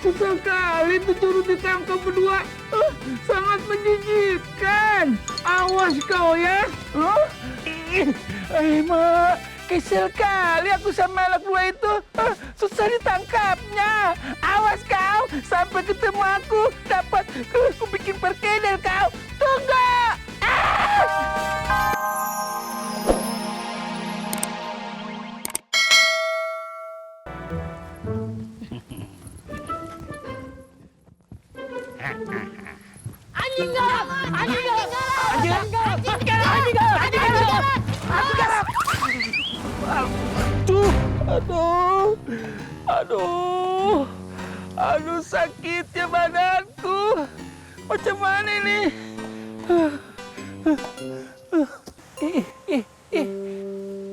Sesekali disuruh ditangkap berdua. Sangat menjijikkan. Awas kau ya. Mak, kesel kali aku sama anak dua itu. Susah ditangkapnya. Awas kau, sampai ketemu aku dapat aku bikin perkedel kau. Tunggu. Anjing garap! Anjing garap! Anjing garap! Anjing garap! Anjing garap! Anjing garap! Anjing garap! Aduh, sakitnya badanku. Macam mana ini?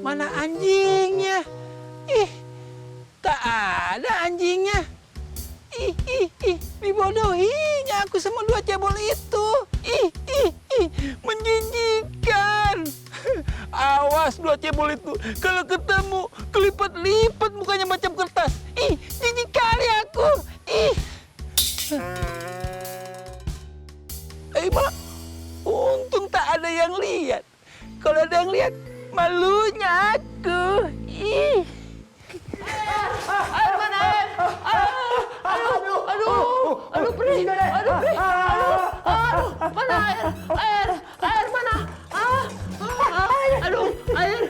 Mana anjingnya? Tak ada anjingnya. Dibodohinya aku sama dua cebol itu. Menjijikkan. Awas dua cebol itu. Kalau ketemu, kelipat-lipat mukanya macam kertas. Jijik kali aku. Mak, untung tak ada yang lihat. Kalau ada yang lihat, malunya aku. Air mana air? Aduh, perih. Aduh, mana air? Air mana? Aduh, air.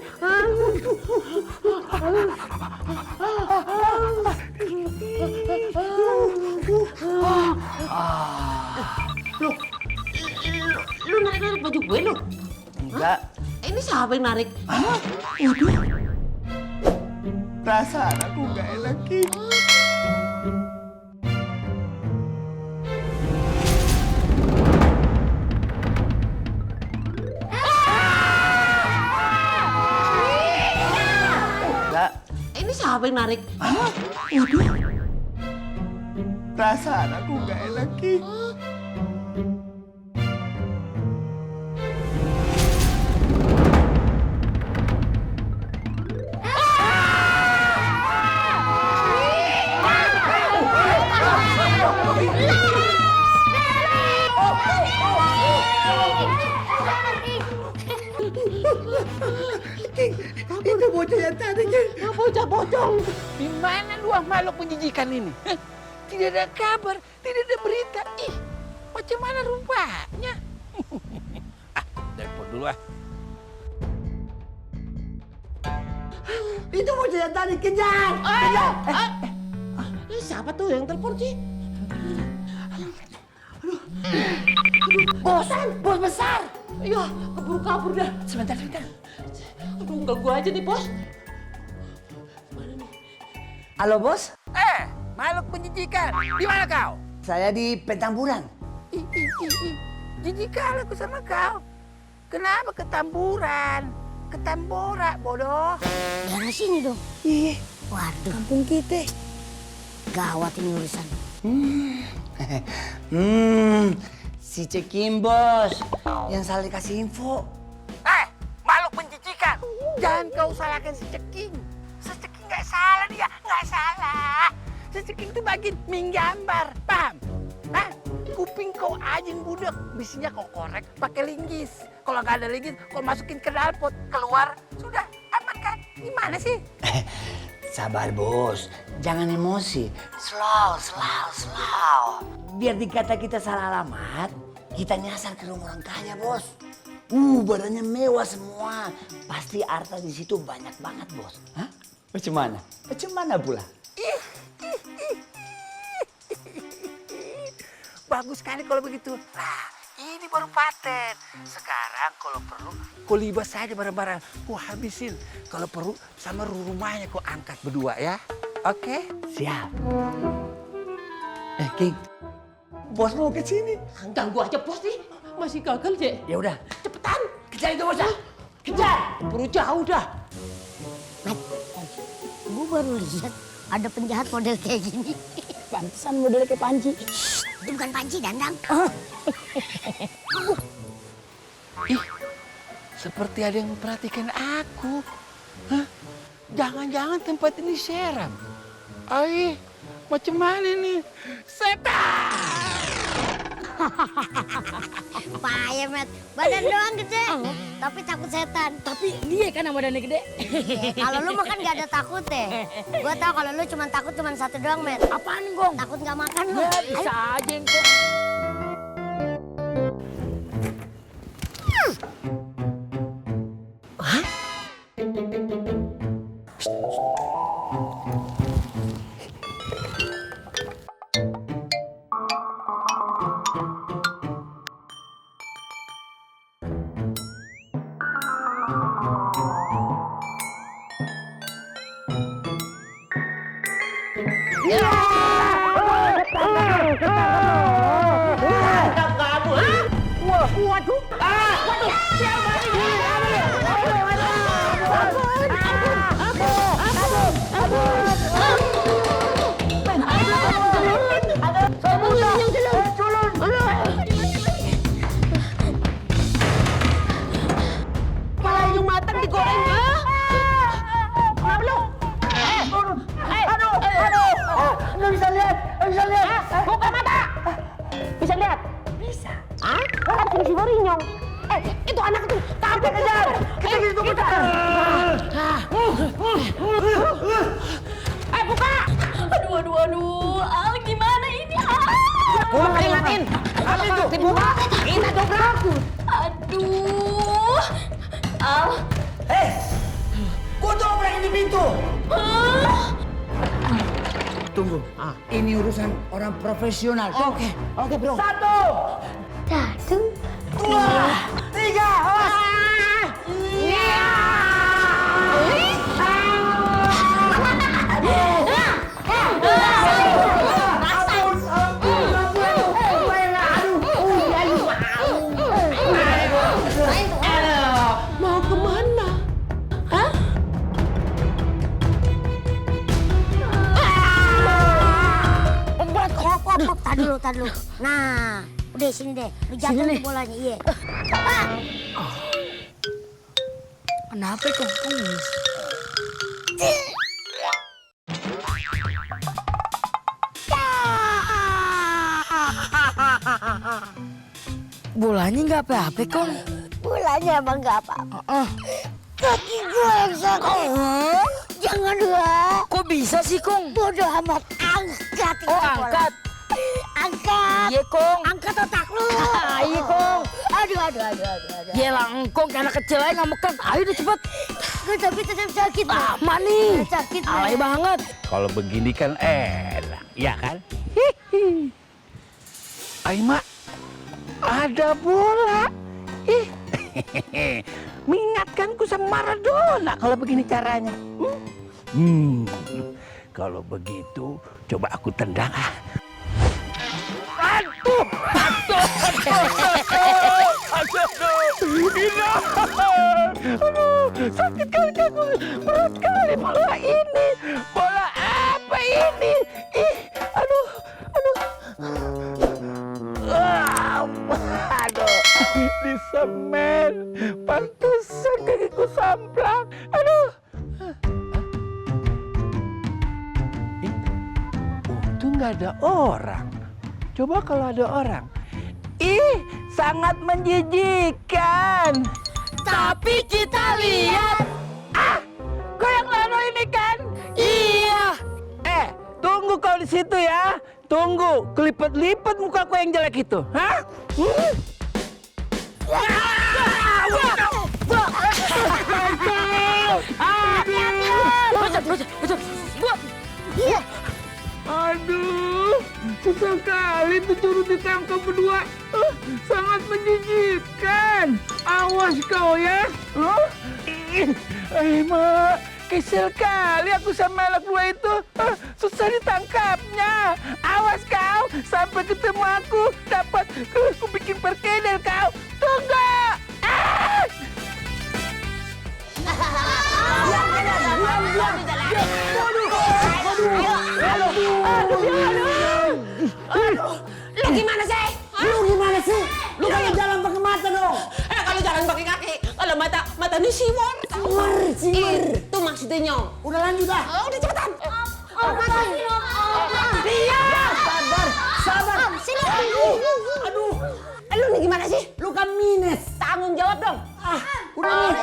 Lu narik baju gue lu? Enggak. Ini siapa yang narik? Waduh. Perasaan aku nggak enak, King. Enggak. Ini siapa yang narik? Waduh. Perasaan aku nggak enak, King. Itu bocah yang tadi, King. Bocah pocong. Di mana dua makhluk menjijikan ini? Tidak ada kabar, tidak ada berita. Macam mana rupanya? Telepon dulu ah. Itu bocah yang tadi, kejar! Siapa tuh yang telepon sih? Bos besar! Ya, kabur dah. Sebentar. Aduh, ganggu aja nih, Bos. Halo, Bos. Makhluk menjijikan. Di mana kau? Saya di Petamburan. Jijik kali aku sama kau. Kenapa ketamburan? Ketambora, bodoh. Daerah sini dong. Iya, Waduh, kampung kita. gawat ini urusan. Si Cekim, Bos. Yang salah dikasih info. Makhluk menjijikan. Jangan kau salahkan si Ceking. Si Ceking nggak salah dia, nggak salah. Si Ceking itu bagian menggambar, paham? Kuping kau anjing budak, bisinya kau korek pakai linggis. Kalau nggak ada linggis, kau masukin ke knalpot, keluar, sudah aman kan? Gimana sih? Sabar, Bos. Jangan emosi. Slow. Biar dikata kita salah alamat, kita nyasar ke rumah orang kaya, Bos. Badannya mewah semua. Pasti harta di situ banyak banget, Bos. Hah? Macam mana pula? Bagus sekali kalau begitu. Nah, ini baru paten. Sekarang kalau perlu, kau libas saja barang-barang. Kau habisin. Kalau perlu, sama rumahnya kau angkat berdua ya. Oke? Siap. King. Bos mau ke sini. Ganggu aja, Bos nih. Masih gagal, Cek. Ya udah, Cepetan. kejar itu, Bos. Kejar. Buru jauh dah. Mat, gue baru lihat ada penjahat model kayak gini. Pantesan modelnya kayak Panji. Itu bukan Panji, Dandang. Seperti ada yang memperhatikan aku. Hah? Jangan-jangan tempat ini seram. Macam mana nih? Setan! Payah, Met. Badan doang gede, tapi takut setan. Tapi dia kan yang badannya gede. Kalau lu makan gak ada takut Gua tahu kalau lu cuma takut cuma satu doang, Met. Apaan, Gong? Takut gak makan lu. Ya, bisa aja engkau. Buka mata. Bisa lihat? Bisa. Hah? Ada si Morinyong. Itu anak itu. Kabur kejar. Kita gitu kejar. Buka. Aduh. Al, gimana ini? Gua peringatin. Apa itu? Dibuka. Kita dobrak. Aduh. Al. Gua dobrak ini pintu. Tunggu. Ini urusan orang profesional. Oke, bro. 1, 2, 3, awas. Mau kemana? Hah? Tadi dulu. Nah, udah sini deh. Lu jatuh nih bolanya, iya. Kenapa kok? Bolanya nggak apa-apa, Kong. Bolanya emang nggak apa-apa. Kaki gue yang sakit. Jangan dua. Kok bisa sih, Kong? Bodoh amat. Angkat itu bola. Angkat. Angkat. Iya, Kong. Angkat otak lu. Iya, Kong. Aduh. Yelah, Kong kayak anak kecil aja ngambek. Ayo udah cepet. Gue tapi tetap sakit. Lama nih. Sakit. Alay banget. Kalau begini kan enak, ya kan? Hihi. Aima, ada bola. Ih, mengingatkanku sama Maradona kalau begini caranya. Kalau begitu, coba aku tendang. Aduh, sakit kali kaku, berat sekali bola ini. Bola apa ini? Ih, aduh. Aduh, di semen, pantesan kakiku samplang. Aduh. Untung nggak ada orang. Coba kalau ada orang. Ih, sangat menjijikan. Tapi kita lihat. Kau yang lalu ini kan? Iya. Tunggu kau di situ ya. Tunggu, kelipet-lipet muka kau yang jelek itu. Hah? Aduh, susah kali disuruh ditangkap berdua. Sangat menjijikan. Awas kau ya. Mak, kesel kali aku sama anak dua itu. Susah ditangkapnya. Awas kau, sampai ketemu aku dapat aku bikin perkedel kau. Tunggu. Lu gimana sih? Lu kalau jalan pakai mata dong. Kalau jalan pakai kaki, kalau mata ini siwar. Siwar. Itu maksudnya. Udah lanjut dah. Udah cepetan. Makasih, Om. Gimana sih? Luka minus. Tanggung jawab dong. Udah nih.